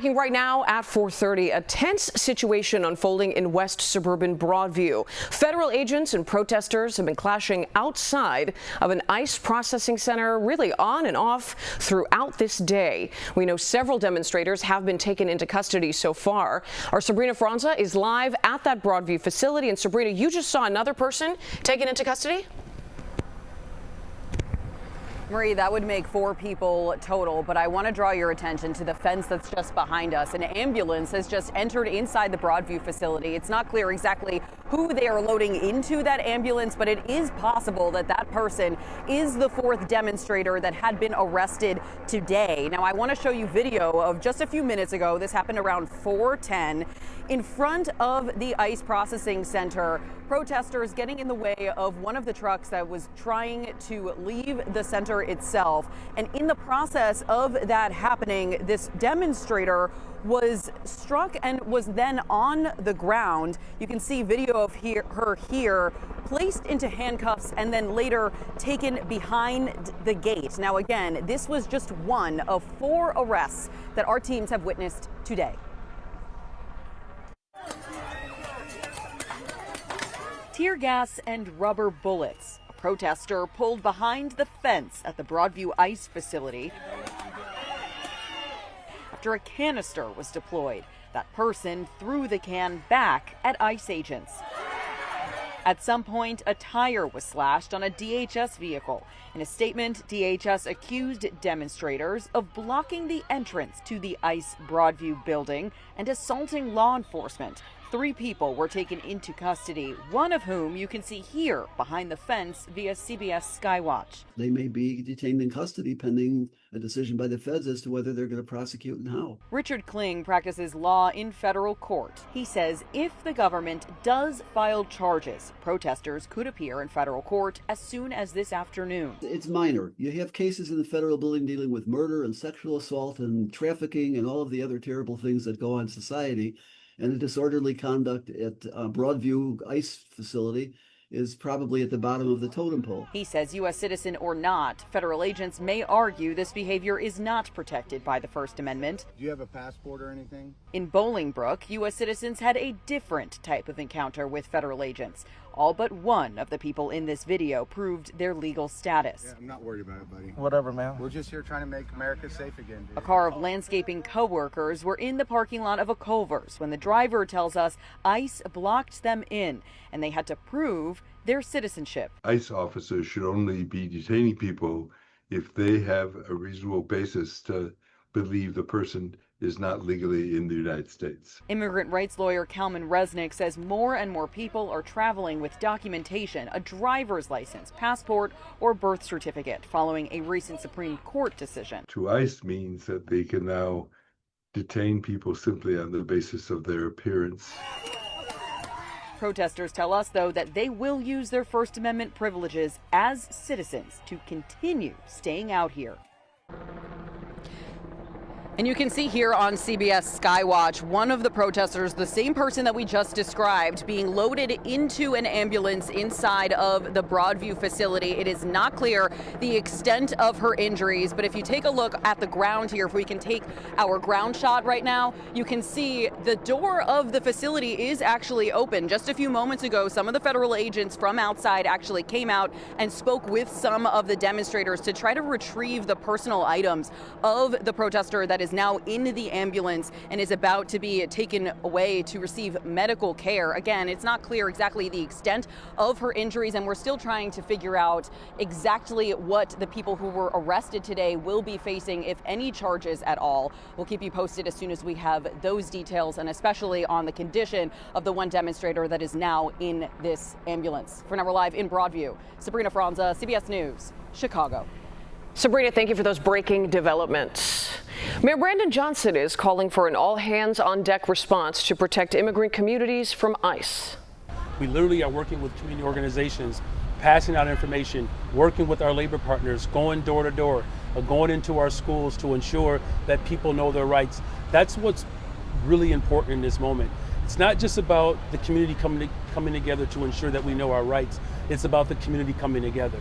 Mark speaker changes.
Speaker 1: Breaking right now at 4:30, a tense situation unfolding in west suburban Broadview. Federal agents and protesters have been clashing outside of an ICE processing center, really on and off throughout this day. We know several demonstrators have been taken into custody so far. Our Sabrina Franza is live at that Broadview facility. And Sabrina, you just saw another person taken into custody?
Speaker 2: Marie, that would make 4 people total, but I want to draw your attention to the fence that's just behind us. An ambulance has just entered inside the Broadview facility. It's not clear exactly who they are loading into that ambulance, but it is possible that that person is the 4th demonstrator that had been arrested today. Now, I want to show you video of just a few minutes ago. This happened around 4:10 in front of the ICE processing center. Protesters getting in the way of one of the trucks that was trying to leave the center itself. And in the process of that happening, this demonstrator was struck and was then on the ground. You can see video of her here, placed into handcuffs and then later taken behind the gate. Now, again, this was just one of 4 arrests that our teams have witnessed today. Tear gas and rubber bullets. A protester pulled behind the fence at the Broadview ICE facility after a canister was deployed. That person threw the can back at ICE agents. At some point, a tire was slashed on a DHS vehicle. In a statement, DHS accused demonstrators of blocking the entrance to the ICE Broadview building and assaulting law enforcement. 3 people were taken into custody, one of whom you can see here behind the fence via CBS Skywatch.
Speaker 3: They may be detained in custody pending a decision by the feds as to whether they're going to prosecute and how.
Speaker 2: Richard Kling practices law in federal court. He says if the government does file charges, protesters could appear in federal court as soon as this afternoon.
Speaker 3: It's minor. You have cases in the federal building dealing with murder and sexual assault and trafficking and all of the other terrible things that go on in society. And the disorderly conduct at Broadview ICE facility is probably at the bottom of the totem pole.
Speaker 2: He says U.S. citizen or not, federal agents may argue this behavior is not protected by the First Amendment.
Speaker 4: Do you have a passport or anything?
Speaker 2: In Bolingbrook, U.S. citizens had a different type of encounter with federal agents. All but one of the people in this video proved their legal status.
Speaker 4: Yeah, I'm not worried about it, buddy.
Speaker 5: Whatever, man.
Speaker 4: We're just here trying to make America safe again, dude.
Speaker 2: A car of landscaping co-workers were in the parking lot of a Culver's when the driver tells us ICE blocked them in and they had to prove their citizenship.
Speaker 6: ICE officers should only be detaining people if they have a reasonable basis to believe the person is not legally in the United States.
Speaker 2: Immigrant rights lawyer Kalman Resnick says more and more people are traveling with documentation, a driver's license, passport, or birth certificate following a recent Supreme Court decision.
Speaker 6: To ICE means that they can now detain people simply on the basis of their appearance.
Speaker 2: Protesters tell us, though, that they will use their First Amendment privileges as citizens to continue staying out here. And you can see here on CBS Skywatch, one of the protesters, the same person that we just described, being loaded into an ambulance inside of the Broadview facility. It is not clear the extent of her injuries, but if you take a look at the ground here, if we can take our ground shot right now, you can see the door of the facility is actually open. Just a few moments ago, some of the federal agents from outside actually came out and spoke with some of the demonstrators to try to retrieve the personal items of the protester that is now in the ambulance and is about to be taken away to receive medical care. Again, it's not clear exactly the extent of her injuries, and we're still trying to figure out exactly what the people who were arrested today will be facing, if any charges at all. We'll keep you posted as soon as we have those details, and especially on the condition of the one demonstrator that is now in this ambulance. For now, we're live in Broadview. Sabrina Franza, CBS News, Chicago.
Speaker 1: Sabrina, thank you for those breaking developments. Mayor Brandon Johnson is calling for an all-hands-on-deck response to protect immigrant communities from ICE.
Speaker 7: We literally are working with community organizations, passing out information, working with our labor partners, going door to door, going into our schools to ensure that people know their rights. That's what's really important in this moment. It's not just about the community coming together to ensure that we know our rights. It's about the community coming together.